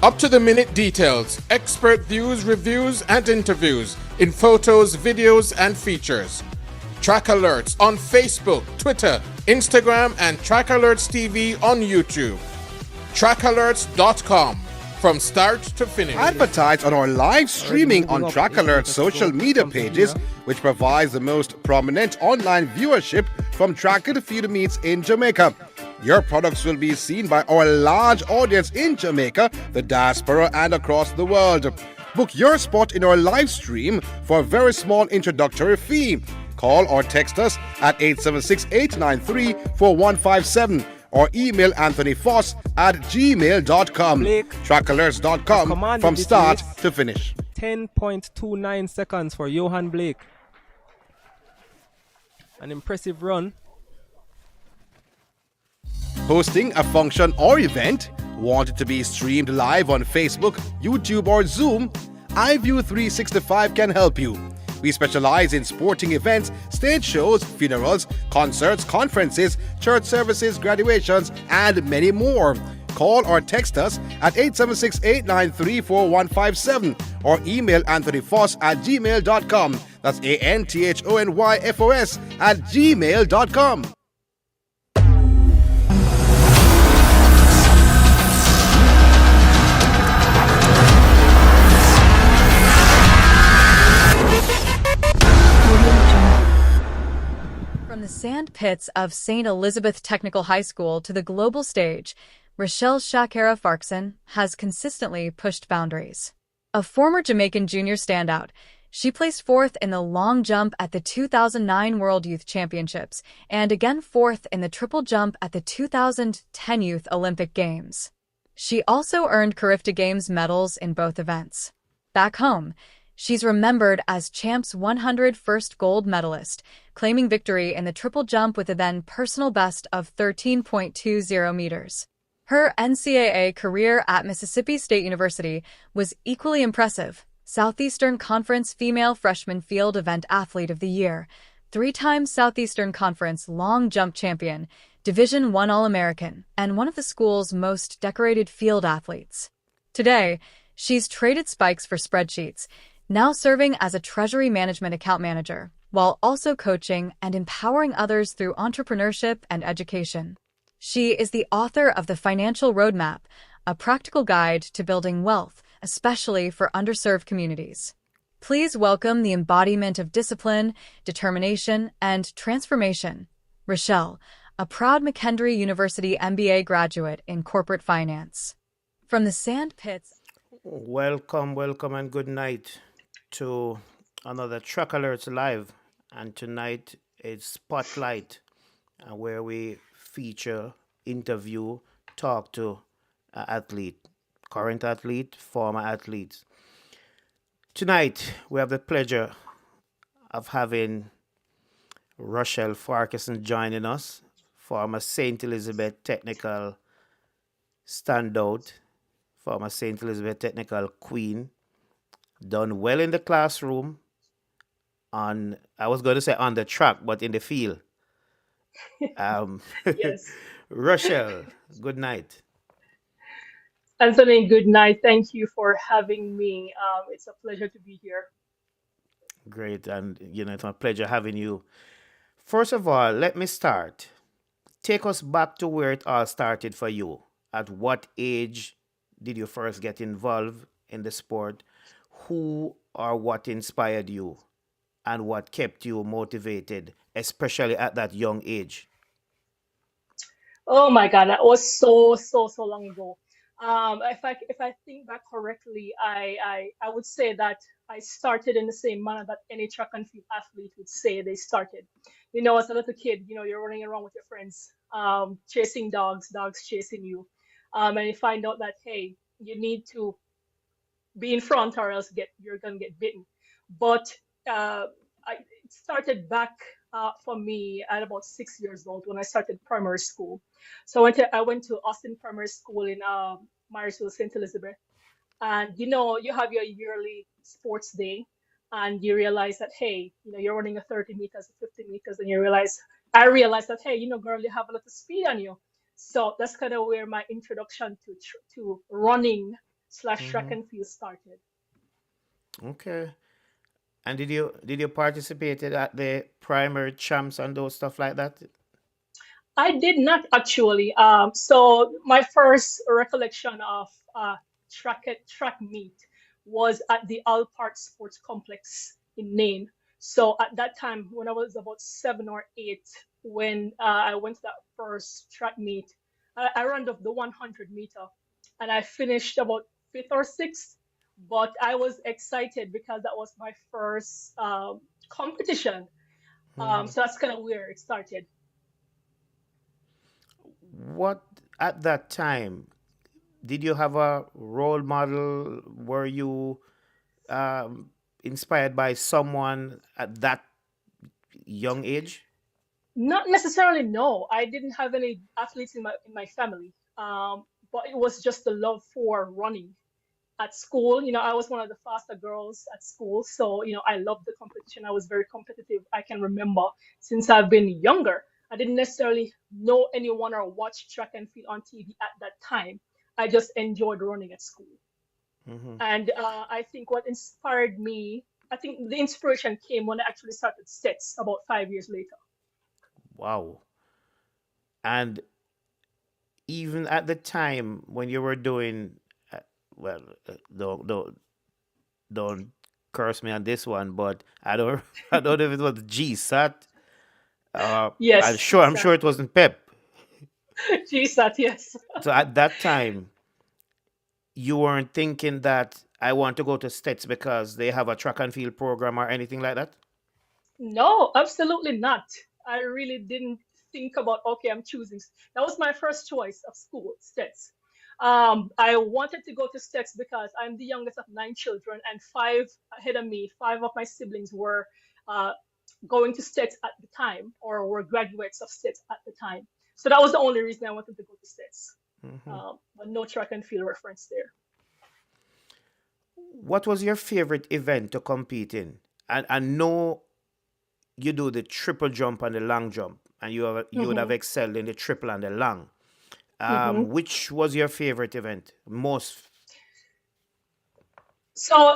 Up-to-the-minute details, expert views, reviews, and interviews in photos, videos, and features. Track Alerts on Facebook, Twitter, Instagram, and Track Alerts TV on YouTube. TrackAlerts.com. From start to finish. Advertise on our live streaming on Track Alerts social media pages, which provides the most prominent online viewership from track and field meets in Jamaica. Your products will be seen by our large audience in Jamaica, the diaspora, and across the world. Book your spot in our live stream for a very small introductory fee. Call or text us at 876-893-4157 or email anthonyfoss@gmail.com. Trackalerts.com from start to finish. 10.29 seconds for Johan Blake. An impressive run. Hosting a function or event? Want it to be streamed live on Facebook, YouTube, or Zoom? iView 365 can help you. We specialize in sporting events, stage shows, funerals, concerts, conferences, church services, graduations, and many more. Call or text us at 876-893-4157 or email anthonyfoss@gmail.com. That's ANTHONYFOS@gmail.com. From the sand pits of St. Elizabeth Technical High School to the global stage, Rochelle Farquharson has consistently pushed boundaries. A former Jamaican junior standout, she placed fourth in the long jump at the 2009 World Youth Championships and again fourth in the triple jump at the 2010 Youth Olympic Games. She also earned Carifta Games medals in both events. Back home, she's remembered as Champ's 101st gold medalist, claiming victory in the triple jump with a then personal best of 13.20 meters. Her NCAA career at Mississippi State University was equally impressive. Southeastern Conference Female Freshman Field Event Athlete of the Year, three-time Southeastern Conference Long Jump Champion, Division I All-American, and one of the school's most decorated field athletes. Today, she's traded spikes for spreadsheets, now serving as a Treasury Management Account Manager, while also coaching and empowering others through entrepreneurship and education. She is the author of The Financial Roadmap, a practical guide to building wealth, especially for underserved communities. Please welcome the embodiment of discipline, determination, and transformation, Rochelle, a proud McKendree University MBA graduate in corporate finance. From the sand pits... Welcome, and good night to another Track Alerts Live. And tonight is Spotlight, where we feature, interview, talk to an athlete, current athlete, former athletes. Tonight, we have the pleasure of having Rochelle Farquharson joining us, former St. Elizabeth Technical standout, former St. Elizabeth Technical queen, done well in the classroom, on, I was going to say on the track, but in the field. Yes. Rochelle, good night. Anthony, good night. Thank you for having me. It's a pleasure to be here. Great, and it's a pleasure having you. First of all, let me start. Take us back to where it all started for you. At what age did you first get involved in the sport? Who or what inspired you? And what kept you motivated, especially at that young age? Oh my God, that was so long ago. If I think back correctly, I would say that I started in the same manner that any track and field athlete would say they started. As a little kid, you're running around with your friends, chasing dogs chasing you, and you find out that hey, you need to be in front or else you're gonna get bitten. But it started back for me at about 6 years old when I started primary school. So I went to Austin Primary School in Marysville, St. Elizabeth. And you have your yearly sports day, and you realize that hey, you're running a 30 meters, 50 meters, and I realized that hey, girl, you have a lot of speed on you. So that's kind of where my introduction to running slash track Mm-hmm. and field started. Okay. And did you participate at the primary champs and those stuff like that? I did not actually. So my first recollection of track meet was at the All Park Sports Complex in Maine. So at that time, when I was about 7 or 8, when I went to that first track meet, I ran up the 100 meter, and I finished about fifth or sixth. But I was excited because that was my first competition. Mm-hmm. So that's kind of where it started. What at that time did you have a role model? Were you um, inspired by someone at that young age? Not necessarily, no. I didn't have any athletes in my family. But it was just the love for running. At school, I was one of the faster girls at school, so I loved the competition. I was very competitive. I can remember since I've been younger. I didn't necessarily know anyone or watch track and field on TV at that time. I just enjoyed running at school. Mm-hmm. And I think what inspired me, I think the inspiration came when I actually started sets about 5 years later. Wow. And even at the time when you were doing, uh, well, don't curse me on this one, but I don't I don't know if it was GSAT. I'm Yes, sure I'm GSAT. sure it wasn't PEP. GSAT, yes. So at that time, you weren't thinking that I want to go to States because they have a track and field program or anything like that. No, absolutely not. I really didn't think about, okay, I'm choosing. That was my first choice of school, STETS. I wanted to go to STETS because I'm the youngest of 9 children, and five ahead of me, five of my siblings were uh, going to STETS at the time, or were graduates of STETS at the time. So that was the only reason I wanted to go to STETS. Hmm. But no track and field reference there. What was your favorite event to compete in? And I know you do the triple jump and the long jump, and you would have Hmm. excelled in the triple and the long. Hmm. Which was your favorite event? Most. So,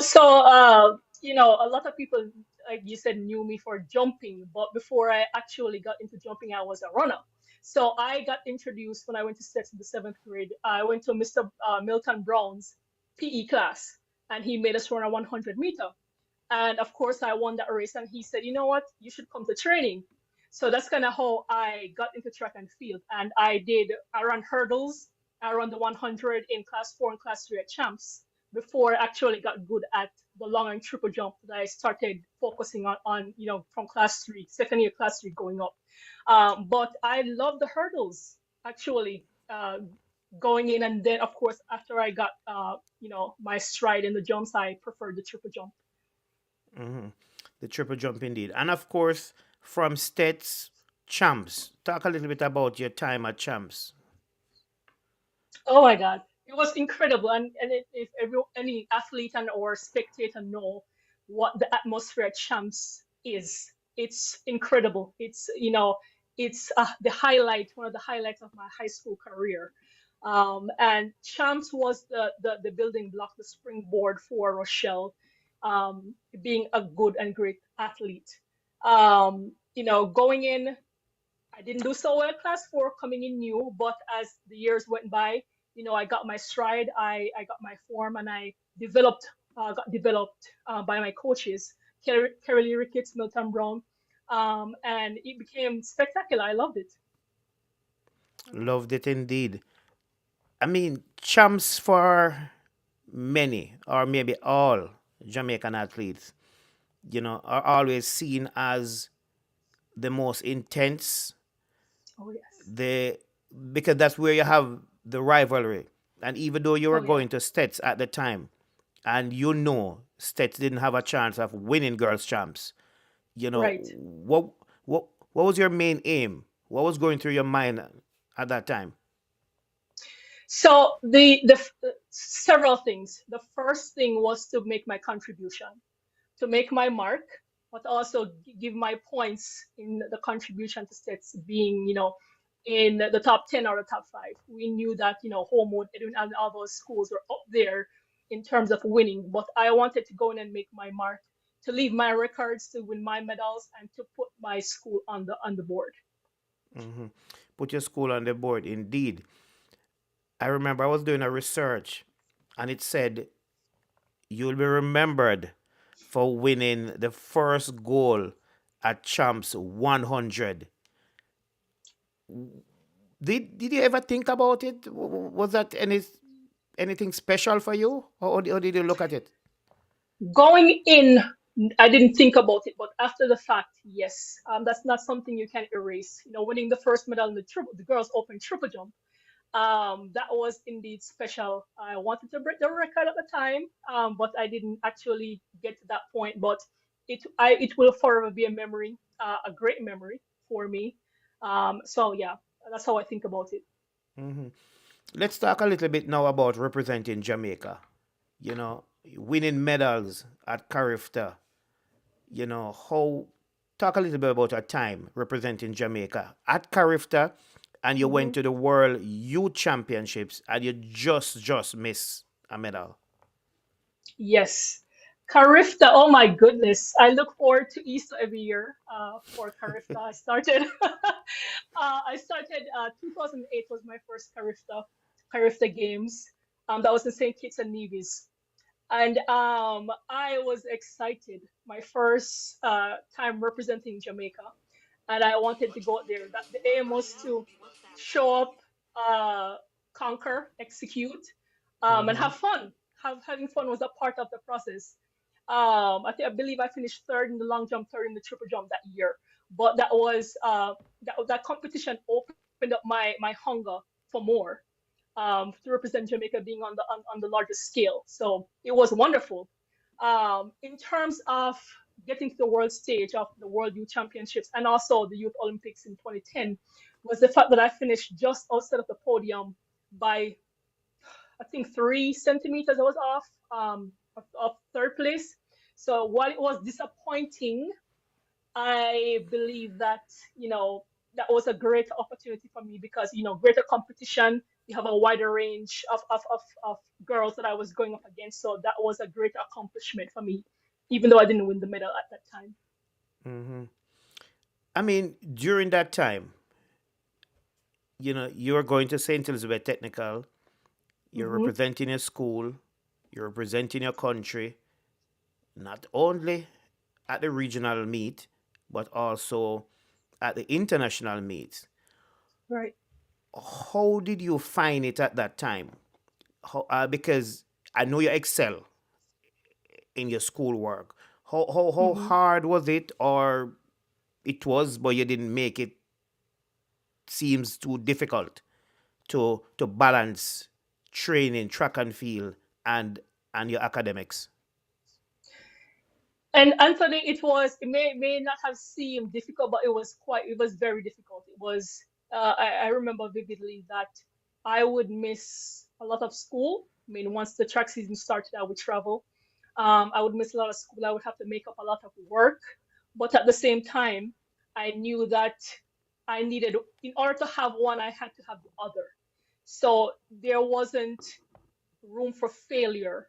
a lot of people, like you said, knew me for jumping, but before I actually got into jumping, I was a runner. So I got introduced when I went to sets in the seventh grade. I went to Mr. Milton Brown's PE class, and he made us run a 100 meter. And of course, I won that race. And he said, you know what? You should come to training. So that's kind of how I got into track and field. And I ran hurdles. I ran the 100 in class 4 and class 3 at champs before I actually got good at the long and triple jump that I started focusing on from class 3, second year class 3 going up. But I love the hurdles actually. Going in, and then of course after I got my stride in the jumps, I preferred the triple jump. Hmm. The triple jump indeed. And of course, from States champs, talk a little bit about your time at champs. Oh my God, it was incredible. And if any athlete and or spectator know what the atmosphere at Champs is, it's incredible. It's the highlight, one of the highlights of my high school career. And Champs was the building block, the springboard for Rochelle being a good and great athlete. Going in, I didn't do so well at class 4 coming in new, but as the years went by, I got my stride, I got my form, and I got developed by my coaches, Kerry Ricketts, Milton Brown, and it became spectacular. I loved it. Loved it indeed. I mean, champs for many, or maybe all Jamaican athletes, are always seen as the most intense, Oh yes. the because that's where you have the rivalry. And even though you were Oh yeah. going to States at the time, and States didn't have a chance of winning girls champs, Right. what was your main aim? What was going through your mind at that time? So several things. The first thing was to make my contribution, to make my mark, but also give my points in the contribution to states being, in the top 10 or the top 5. We knew that, Homewood, Edwin, and all those schools were up there in terms of winning, but I wanted to go in and make my mark, to leave my records, to win my medals, and to put my school on the board. Hmm. Put your school on the board, indeed. I remember I was doing a research, and it said you'll be remembered for winning the first goal at Champs 100. Did you ever think about it? Was that anything special for you, or did you look at it? Going in, I didn't think about it, but after the fact, yes, that's not something you can erase. Winning the first medal in the girls' open triple jump, that was indeed special. I wanted to break the record at the time, but I didn't actually get to that point. But it will forever be a memory, a great memory for me. So yeah, that's how I think about it. Hmm. Let's talk a little bit now about representing Jamaica. Winning medals at Carifta. How talk a little bit about your time representing Jamaica at Carifta, and you hmm went to the World Youth Championships and you just missed a medal. Yes. Carifta, oh my goodness. I look forward to Easter every year for Carifta. I started 2008 was my first Carifta Games. That was in St. Kitts and Nevis. And I was excited. My first time representing Jamaica. And I wanted to go out there. The aim was to show up, uh, conquer, execute, and Mm-hmm. have fun. Having fun was a part of the process. I believe I finished third in the long jump, third in the triple jump that year. But that competition opened up my hunger for more, to represent Jamaica being on the largest scale. So it was wonderful. In terms of getting to the world stage of the World Youth Championships and also the Youth Olympics in 2010 was the fact that I finished just outside of the podium by, I think, 3 centimeters. I was off, of third place. So while it was disappointing, I believe that, that was a great opportunity for me because, greater competition, you have a wider range of girls that I was going up against. So that was a great accomplishment for me, even though I didn't win the medal at that time. Mm-hmm. I mean, during that time, you're going to St. Elizabeth Technical, you're hmm representing your school, you're representing your country, not only at the regional meet, but also at the international meet. Right. How did you find it at that time? Because I know you excel in your schoolwork. How hmm hard was it, or it was, but you didn't make it seems too difficult to balance training, track and field, and your academics? And Anthony, it may not have seemed difficult, but it was very difficult. I remember vividly that I would miss a lot of school. I mean, once the track season started, I would travel. I would miss a lot of school. I would have to make up a lot of work. But at the same time, I knew that in order to have one, I had to have the other. So there wasn't room for failure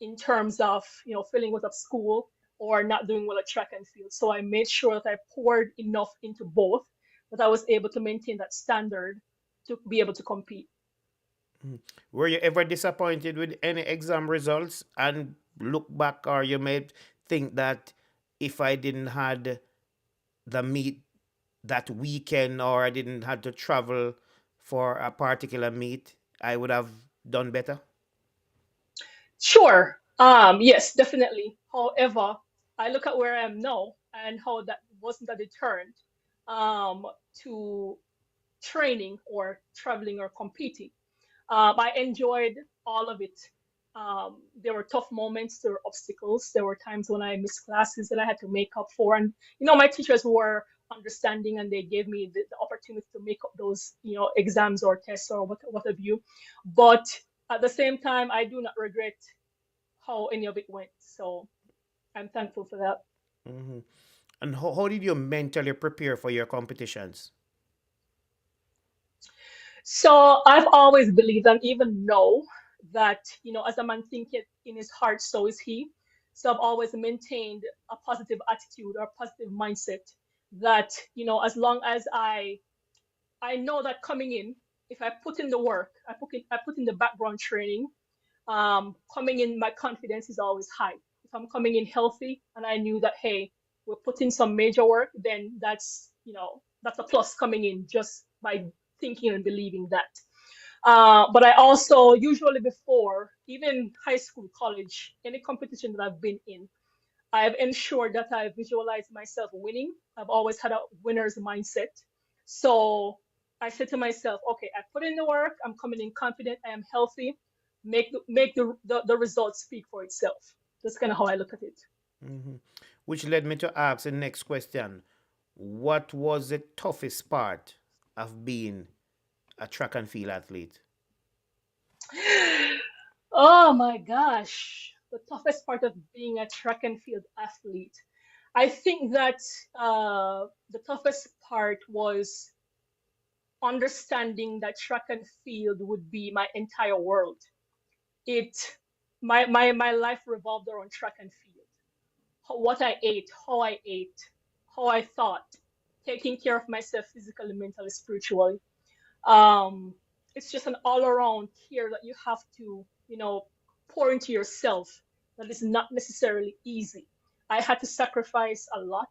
in terms of failing out of school or not doing well at track and field. So I made sure that I poured enough into both that I was able to maintain that standard to be able to compete. Mm. Were you ever disappointed with any exam results and look back, or you may think that if I didn't had the meet that weekend, or I didn't have to travel for a particular meet, I would have done better? Sure. Yes, definitely. However, I look at where I am now and how that wasn't a deterrent, um, to training or traveling or competing. I enjoyed all of it. There were tough moments, there were obstacles, there were times when I missed classes that I had to make up for. And, my teachers were understanding and they gave me the opportunity to make up those, exams or tests or what have you. But at the same time, I do not regret how any of it went. So I'm thankful for that. Hmm. And how did you mentally prepare for your competitions? So I've always believed, and even know that, as a man thinketh in his heart, so is he. So I've always maintained a positive attitude or positive mindset that, as long as I know that coming in, if I put in the work, I put in the background training, coming in, my confidence is always high. If I'm coming in healthy and I knew that, hey, we're putting some major work, then that's a plus coming in just by thinking and believing that. But I also usually before, even high school, college, any competition that I've been in, I've ensured that I visualize myself winning. I've always had a winner's mindset. So I said to myself, okay, I put in the work, I'm coming in confident, I am healthy, make the results speak for itself. That's kind of how I look at it. Hmm. Which led me to ask the next question. What was the toughest part of being a track and field athlete? Oh my gosh, the toughest part of being a track and field athlete. I think that the toughest part was understanding that track and field would be my entire world. It my life revolved around track and field. What I ate, how I thought, taking care of myself physically, mentally, spiritually. Um, it's just an all around care that you have to, pour into yourself that is not necessarily easy. I had to sacrifice a lot.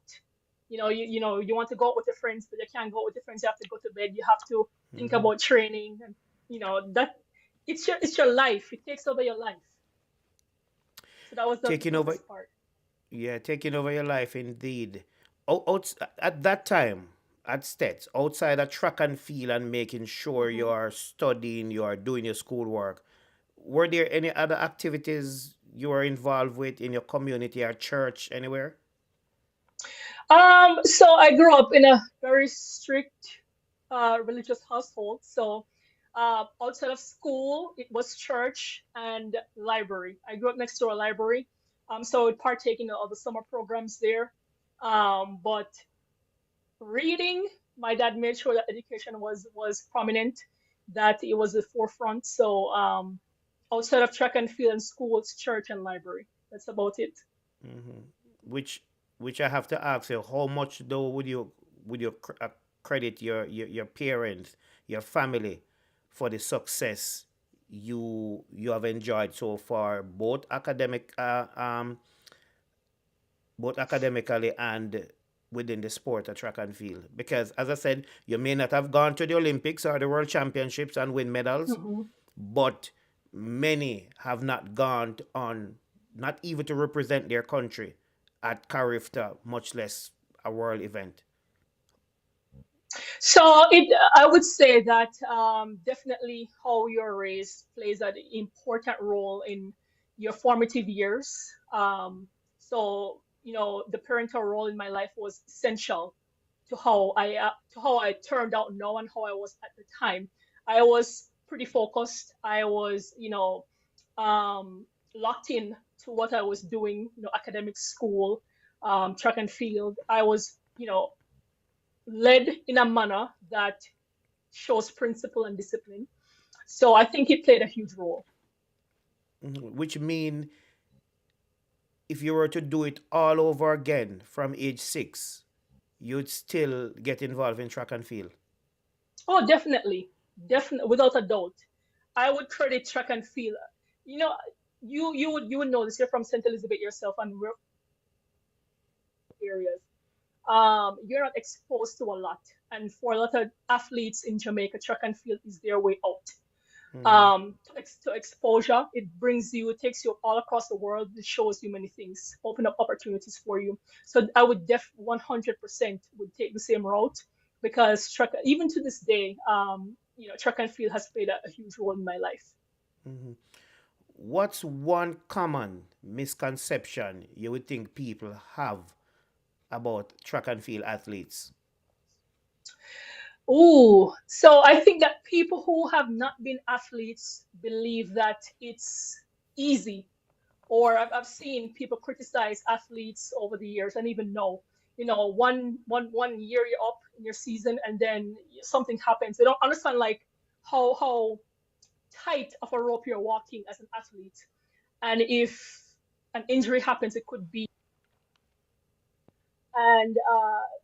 You want to go out with your friends, but you can't go out with your friends. You have to go to bed. You have to think Hmm. about training, and that it's your life. It takes over your life. So that was the Taking over, toughest part. yeah, taking over your life indeed. At that time, at Stets, outside of track and field and making sure Mm-hmm. you are studying, you are doing your schoolwork, were there any other activities you were involved with in your community or church anywhere? So I grew up in a very strict religious household. So outside of school, it was church and library. I grew up next to a library, so I would partake in all the summer programs there. But reading, my dad made sure that education was prominent, that it was the forefront. So outside of track and field and school, it's church and library. That's about it. Hmm. Which, which I have to ask you, how much though would you credit your parents, your family, for the success you have enjoyed so far, both academically and within the sport of track and field? Because as I said, you may not have gone to the Olympics or the World Championships and win medals, Mhm. but many have not gone on, not even to represent their country at Carifta, much less a world event. So I would say that definitely how you're raised plays an important role in your formative years. So the parental role in my life was essential to how I turned out now and how I was at the time. I was pretty focused. I was locked in to what I was doing. Academic school, track and field. I was led in a manner that shows principle and discipline. So I think it played a huge role. Mhm. Which mean if you were to do it all over again from age 6, you'd still get involved in track and field. Oh, definitely, definitely, without a doubt. I would credit track and field. You know, you would know this. You're from St. Elizabeth yourself, and rural areas. You're not exposed to a lot, and for a lot of athletes in Jamaica, track and field is their way out. Hmm. To exposure. It takes you all across the world. It shows you many things, open up opportunities for you. So I would 100% would take the same route because even to this day, track and field has played a huge role in my life. Hmm. What's one common misconception you would think people have about track and field athletes? Ooh, so I think that people who have not been athletes believe that it's easy, or I've seen people criticize athletes over the years and even know, one year you're up in your season and then something happens. They don't understand like how tight of a rope you're walking as an athlete. And if an injury happens, it could be. And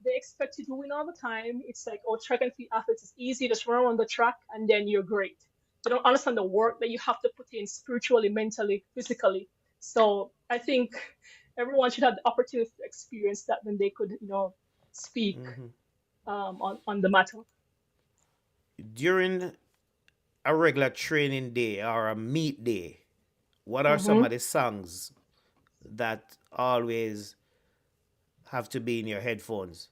they expect you to win all the time. It's like, oh, track and field athletes is easy, just run on the track and then you're great. They don't understand the work that you have to put in spiritually, mentally, physically. So I think everyone should have the opportunity to experience that, then they could, speak on the matter. During a regular training day or a meet day, what are some of the songs that always have to be in your headphones?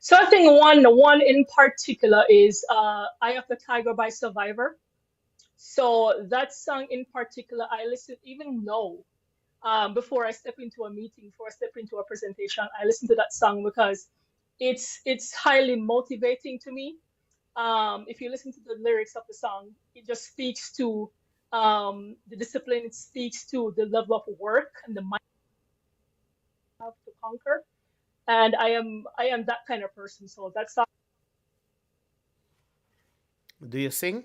So I think one in particular is Eye of the Tiger by Survivor. So that song in particular, I listen even now. Before I step into a meeting, before I step into a presentation, I listen to that song because it's highly motivating to me. If you listen to the lyrics of the song, it just speaks to the discipline. It speaks to the level of work and the mind you have to conquer. And I am that kind of person. So that's song. Do you sing?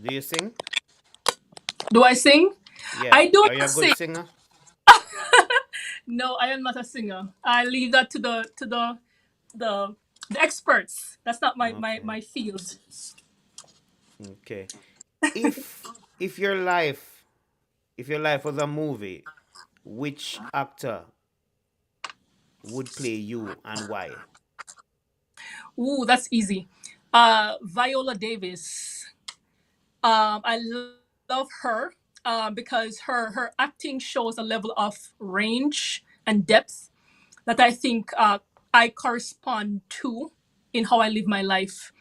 Do you sing? Do I sing? Yeah. I do Are you a not good sing. singer? No, I am not a singer. I leave that to the experts. That's not my field. Okay. If if your life was a movie, which actor would play you and why? Ooh, that's easy. Viola Davis. I love her because her acting shows a level of range and depth that I think I correspond to in how I live my life.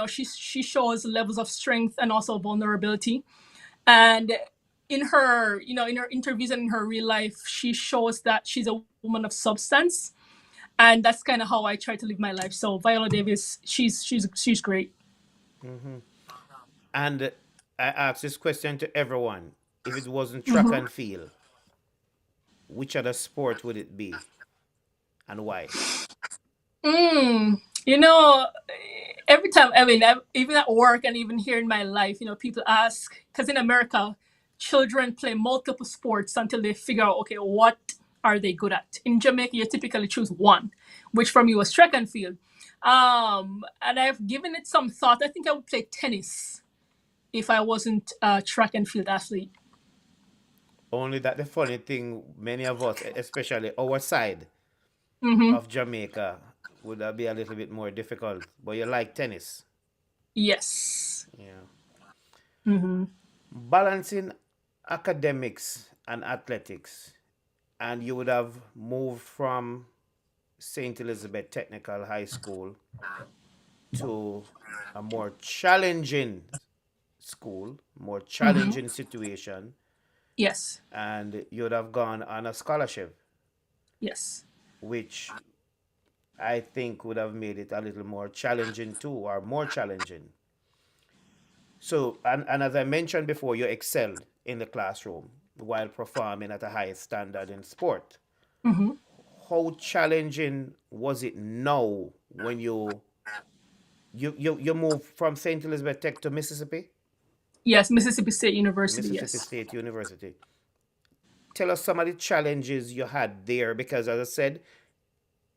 She shows levels of strength and also vulnerability, and in her in her interviews and in her real life, she shows that she's a woman of substance, and that's kind of how I try to live my life. So Viola Davis, she's great. And I ask this question to everyone. If it wasn't track and field, which other sport would it be and why? Mm, you know, every time, I mean, even at work and even here in my life, people ask, because in America, children play multiple sports until they figure out, okay, what are they good at? In Jamaica, you typically choose one, which for me was track and field. And I've given it some thought. I think I would play tennis if I wasn't a track and field athlete. Only that the funny thing, many of us, especially our side Mm-hmm. of Jamaica, would that be a little bit more difficult. But you like tennis. Yes. Yeah. Mm-hmm. Balancing academics and athletics. And you would have moved from St. Elizabeth Technical High School to a more challenging school, more Mm-hmm. challenging situation, Yes. and you'd have gone on a scholarship, Yes. which I think would have made it a little more challenging too, or more challenging. So, and as I mentioned before, you excelled in the classroom while performing at a high standard in sport. Mm-hmm. How challenging was it now when you moved from St. Elizabeth Tech to Mississippi? Yes, Mississippi State University, Mississippi yes. State University. Tell us some of the challenges you had there, because as I said,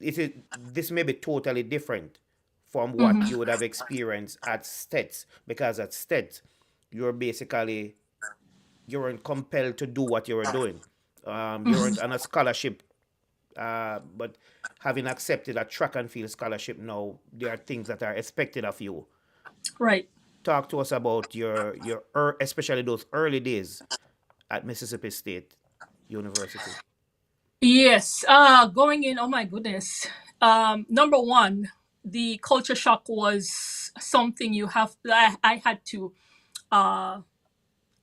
this may be totally different from what Mm-hmm. you would have experienced at STETS, because at STETS you weren't compelled to do what you were doing. You weren't on a scholarship, but having accepted a track and field scholarship now, there are things that are expected of you. Right. Talk to us about especially those early days at Mississippi State University. Yes. Going in, oh my goodness. Number one, the culture shock was something I had to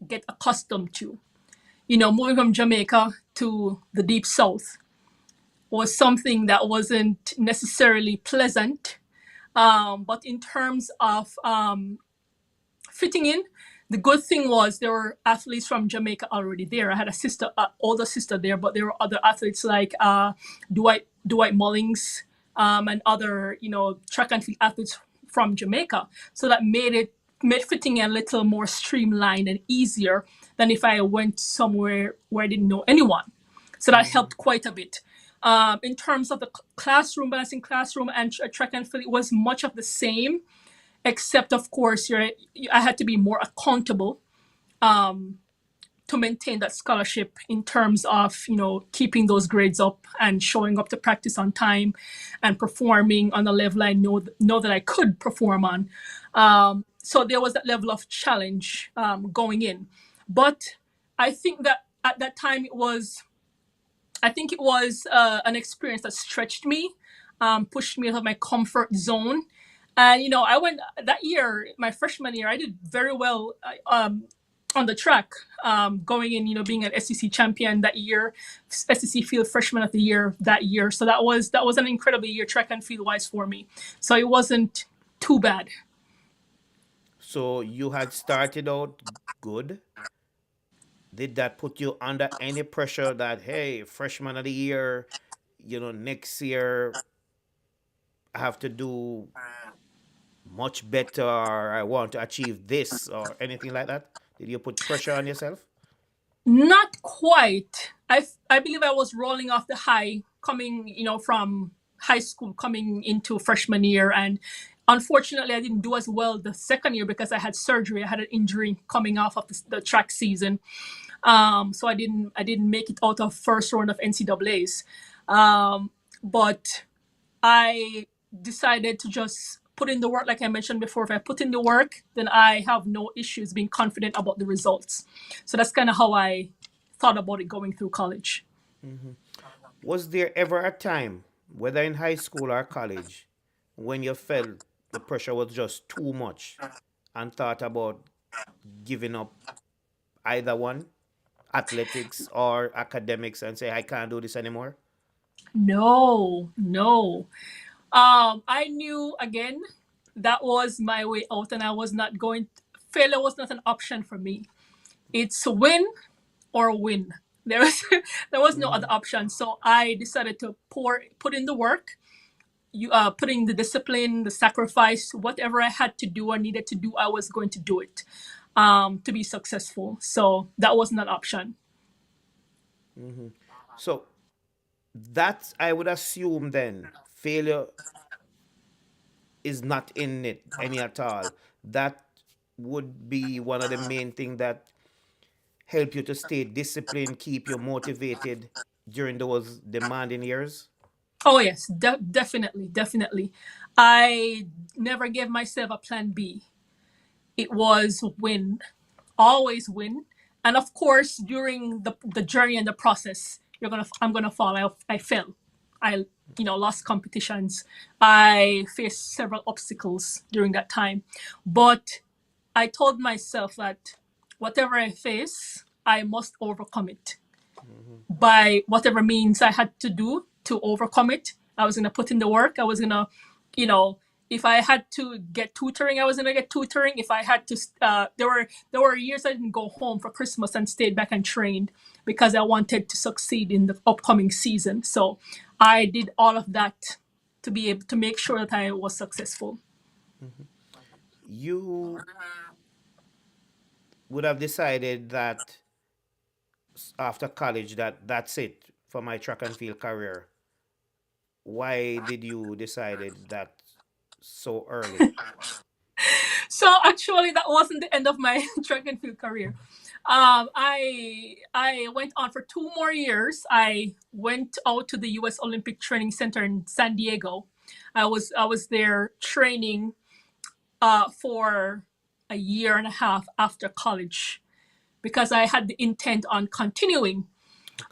get accustomed to. Moving from Jamaica to the deep south was something that wasn't necessarily pleasant. But in terms of fitting in, the good thing was there were athletes from Jamaica already there. I had a older sister there, but there were other athletes like Dwight Mullings, and other, track and field athletes from Jamaica. So that made fitting a little more streamlined and easier than if I went somewhere where I didn't know anyone. So that helped quite a bit. In terms of the classroom, balancing classroom and track and field, it was much of the same, except of course I had to be more accountable to maintain that scholarship in terms of keeping those grades up and showing up to practice on time and performing on a level I know that I could perform on. So there was that level of challenge going in, but I think that at that time it was an experience that stretched me, pushed me out of my comfort zone. And, I went that year, my freshman year, I did very well on the track, going in, being an SEC champion that year, SEC Field Freshman of the Year that year. So that was an incredible year track and field wise for me. So it wasn't too bad. So you had started out good. Did that put you under any pressure that, hey, freshman of the year, next year I have to do much better, or I want to achieve this, or anything like that? Did you put pressure on yourself? Not quite. I believe I was rolling off the high coming, from high school, coming into freshman year. And unfortunately, I didn't do as well the second year because I had surgery. I had an injury coming off of the track season. So I didn't make it out of first round of NCAAs. But I decided to just put in the work. Like I mentioned before, if I put in the work, then I have no issues being confident about the results. So that's kind of how I thought about it going through college. Was there ever a time, whether in high school or college, when you felt the pressure was just too much and thought about giving up either one, athletics or academics, and say, I can't do this anymore? No. I knew, again, that was my way out, and I was not going. Failure was not an option for me. It's win or win. There was no other option. So I decided to put in the work, put in the discipline, the sacrifice, whatever I had to do or needed to do, I was going to do it to be successful. So that wasn't an option. So that, I would assume then, failure is not in it any at all. That would be one of the main things that help you to stay disciplined, keep you motivated during those demanding years. Oh yes, definitely. I never gave myself a plan B. It was win, always win. And of course, during the journey and the process, I'm gonna fall. I fell. I lost competitions. I faced several obstacles during that time, but I told myself that whatever I face, I must overcome it by whatever means I had to do to overcome it. I was going to put in the work. I was going to, if I had to get tutoring, I was going to get tutoring. If I had to, there were years I didn't go home for Christmas and stayed back and trained because I wanted to succeed in the upcoming season. So I did all of that to be able to make sure that I was successful. You would have decided that after college that that's it for my track and field career. Why did you decided that so early? So actually, that wasn't the end of my track and field career. I went on for 2 more years. I went out to the U.S. Olympic Training Center in San Diego. I was there training for a year and a half after college because I had the intent on continuing.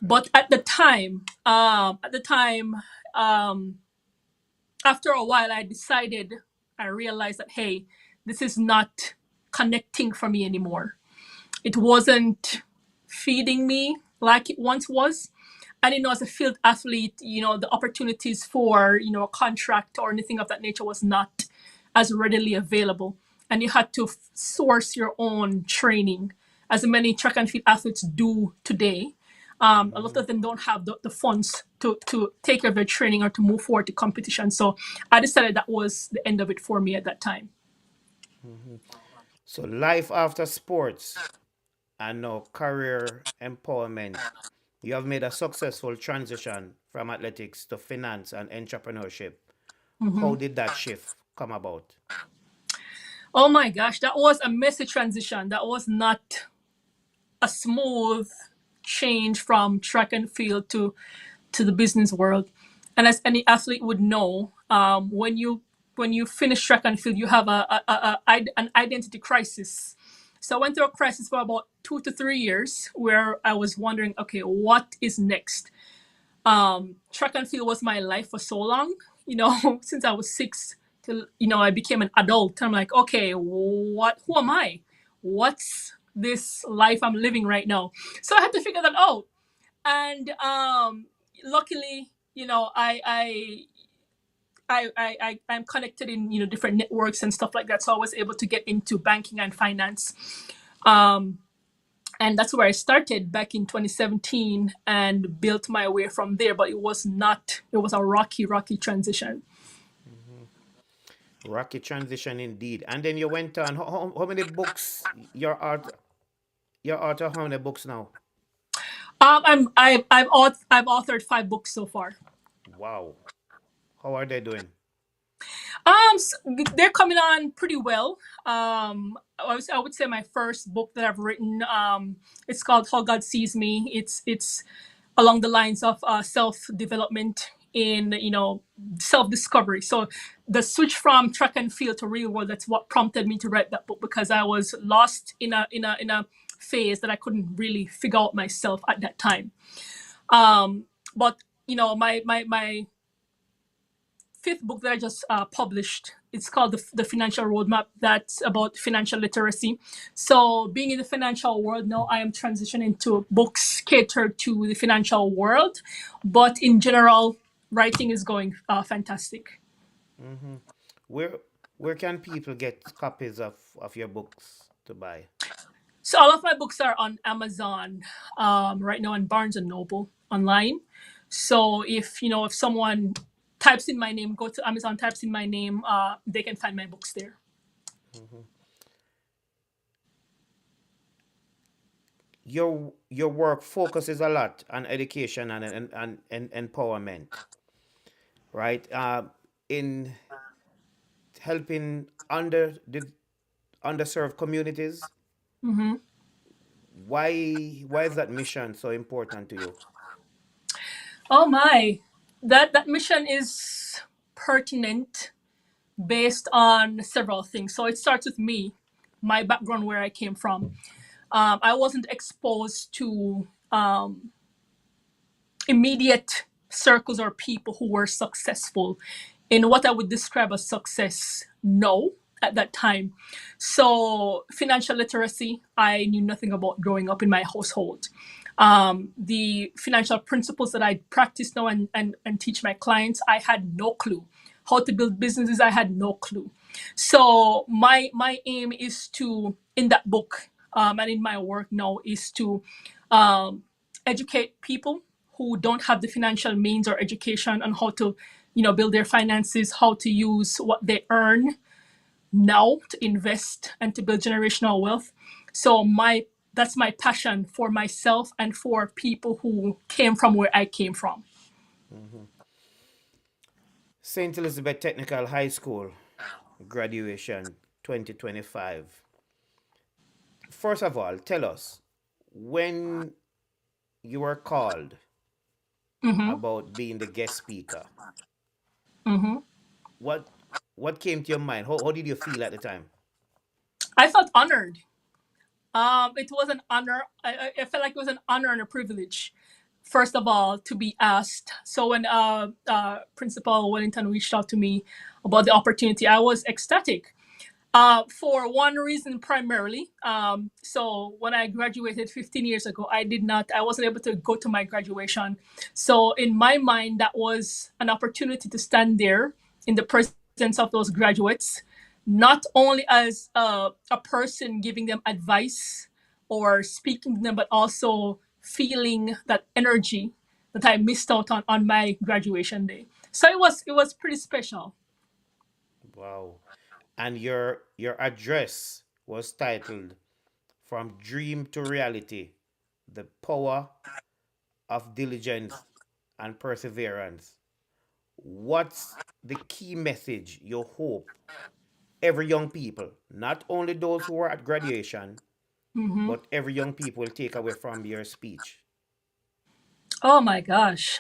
But at the time, after a while, I realized that, hey, this is not connecting for me anymore. It wasn't feeding me like it once was. And, as a field athlete, the opportunities for, a contract or anything of that nature was not as readily available. And you had to source your own training, as many track and field athletes do today. A lot of them don't have the funds to take care of their training or to move forward to competition. So I decided that was the end of it for me at that time. So life after sports and now career empowerment. You have made a successful transition from athletics to finance and entrepreneurship. How did that shift come about? Oh my gosh, that was a messy transition. That was not a smooth change from track and field to the business world. And as any athlete would know, when you finish track and field, you have an identity crisis. So I went through a crisis for about 2 to 3 years where I was wondering, okay, what is next? Track and field was my life for so long, since I was 6 till I became an adult. I'm like, okay, who am I? What's this life I'm living right now? So I had to figure that out. And luckily, I'm connected in different networks and stuff like that. So I was able to get into banking and finance. And that's where I started back in 2017 and built my way from there. But it was a rocky transition. Rocky transition indeed. And then you went on. How many books? Your author. How many books now? I've authored 5 books so far. Wow. How are they doing? They're coming on pretty well. I would say my first book that I've written, it's called How God Sees Me. It's along the lines of self-development in self-discovery. So the switch from track and field to real world, that's what prompted me to write that book, because I was lost in a phase that I couldn't really figure out myself at that time. But my 5th book that I just published, it's called the Financial Roadmap. That's about financial literacy. So being in the financial world now, I am transitioning to books catered to the financial world. But in general, writing is going fantastic. Where can people get copies of your books to buy? So all of my books are on Amazon right now, and Barnes and Noble online. So if someone types in my name, go to Amazon, types in my name, they can find my books there. Your work focuses a lot on education and empowerment, right? In helping underserved communities. Why is that mission so important to you? Oh my, that mission is pertinent based on several things. So it starts with me, my background, where I came from. I wasn't exposed to immediate circles or people who were successful in what I would describe as success now at that time. So financial literacy, I knew nothing about growing up in my household. The financial principles that I practice now and teach my clients, I had no clue. How to build businesses, I had no clue. So my aim is to, in that book and in my work now, is to educate people who don't have the financial means or education on how to build their finances, how to use what they earn now to invest and to build generational wealth. So that's my passion for myself and for people who came from where I came from. St. Elizabeth Technical High School graduation 2025. First of all, tell us when you were called about being the guest speaker. What came to your mind? How did you feel at the time? I felt honored. It was an honor. I felt like it was an honor and a privilege, first of all, to be asked. So when Principal Wellington reached out to me about the opportunity, I was ecstatic. For one reason primarily. So when I graduated 15 years ago, I wasn't able to go to my graduation. So in my mind, that was an opportunity to stand there in the presence of those graduates, not only as a person giving them advice or speaking to them, but also feeling that energy that I missed out on my graduation day. So it was pretty special. Wow. And your address was titled From Dream to Reality: The Power of Diligence and Perseverance. What's the key message you hope every young people, not only those who are at graduation, Hmm. but every young people will take away from your speech? Oh my gosh.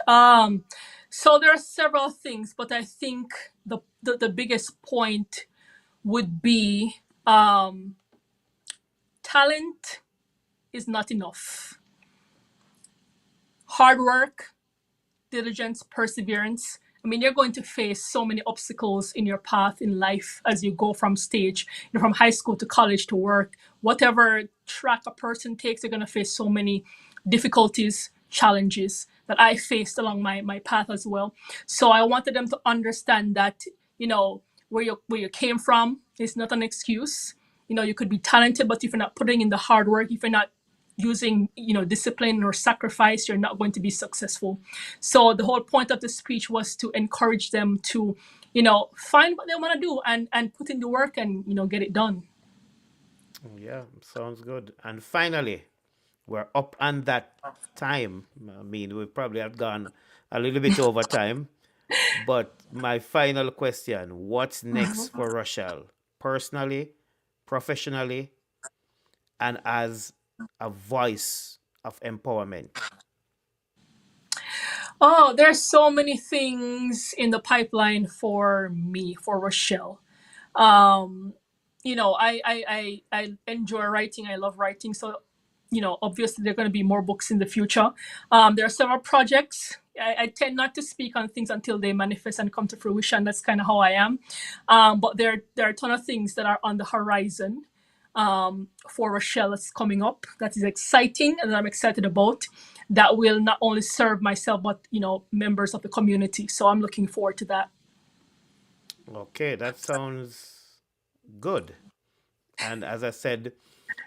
So there are several things, but I think the biggest point would be talent is not enough. Hard work, diligence, perseverance. I mean, you're going to face so many obstacles in your path in life as you go from stage, from high school to college to work. Whatever track a person takes, they're going to face so many difficulties, challenges that I faced along my path as well. So I wanted them to understand that, where you came from is not an excuse. You could be talented, but if you're not putting in the hard work, if you're not using discipline or sacrifice, you're not going to be successful. So the whole point of the speech was to encourage them to find what they want to do and put in the work and get it done. Yeah, sounds good. And finally, we're up on that time. I mean, we probably have gone a little bit over time, but my final question: what's next for Rochelle, personally, professionally, and as a voice of empowerment? Oh, there's so many things in the pipeline for me, for Rochelle. um I enjoy writing. I love writing. So obviously there are going to be more books in the future. There are several projects. I tend not to speak on things until they manifest and come to fruition. That's kind of how I am. But there are a ton of things that are on the horizon for Rochelle that's coming up that is exciting and that I'm excited about, that will not only serve myself but members of the community. So I'm looking forward to that. Okay, that sounds good. And as I said,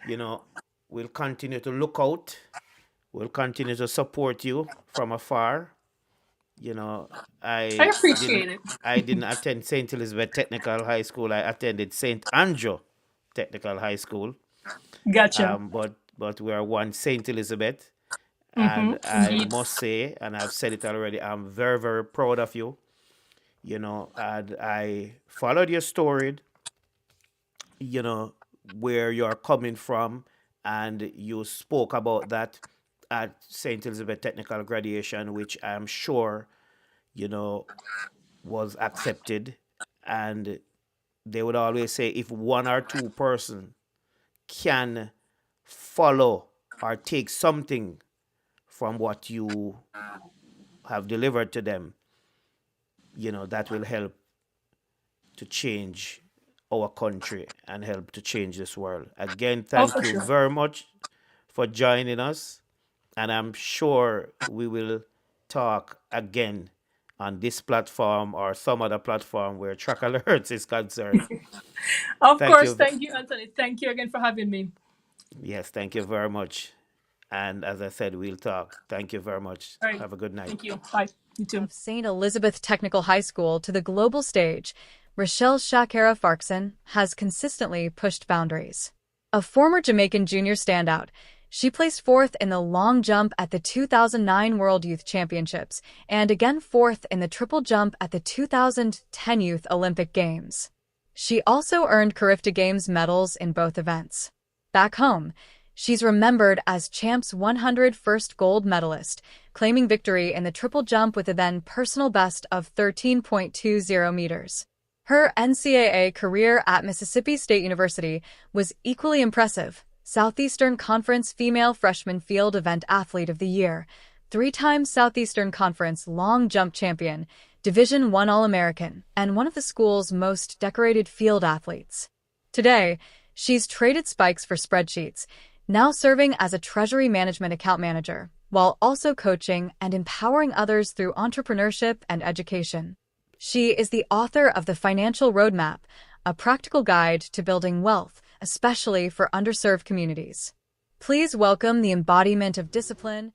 you know, we'll continue to look out. We'll continue to support you from afar. You know, I I didn't appreciate it. I didn't attend St. Elizabeth Technical High School. I attended St. Andrew Technical High School. Gotcha. But we are one St. Elizabeth. Mm-hmm. And I Indeed. must say, and I've said it already, I'm very, very proud of you. And I followed your story, you know, where you're coming from, and you spoke about that at St. Elizabeth Technical graduation, which I'm sure, you know, was accepted. And they would always say if one or two person can follow or take something from what you have delivered to them, that will help to change our country and help to change this world. Again, Oh, thank for you sure. very much for joining us. And I'm sure we will talk again on this platform or some other platform where Track Alerts is concerned. Of Thank course. you. Thank you, Anthony. Thank you again for having me. Yes, thank you very much. And as I said, we'll talk. Thank you very much. All right. Have a good night. Thank you. Bye. You too. Of St. Elizabeth Technical High School to the global stage, Rochelle Farquharson has consistently pushed boundaries. A former Jamaican junior standout, she placed fourth in the long jump at the 2009 World Youth Championships and again fourth in the triple jump at the 2010 Youth Olympic Games. She also earned Carifta Games medals in both events. Back home, she's remembered as Champ's 101st gold medalist, claiming victory in the triple jump with a then personal best of 13.20 meters. Her NCAA career at Mississippi State University was equally impressive. Southeastern Conference Female Freshman Field Event Athlete of the Year, three-time Southeastern Conference Long Jump Champion, Division I All-American, and one of the school's most decorated field athletes. Today, she's traded spikes for spreadsheets, now serving as a Treasury Management Account Manager, while also coaching and empowering others through entrepreneurship and education. She is the author of The Financial Roadmap, a practical guide to building wealth, especially for underserved communities. Please welcome the embodiment of discipline,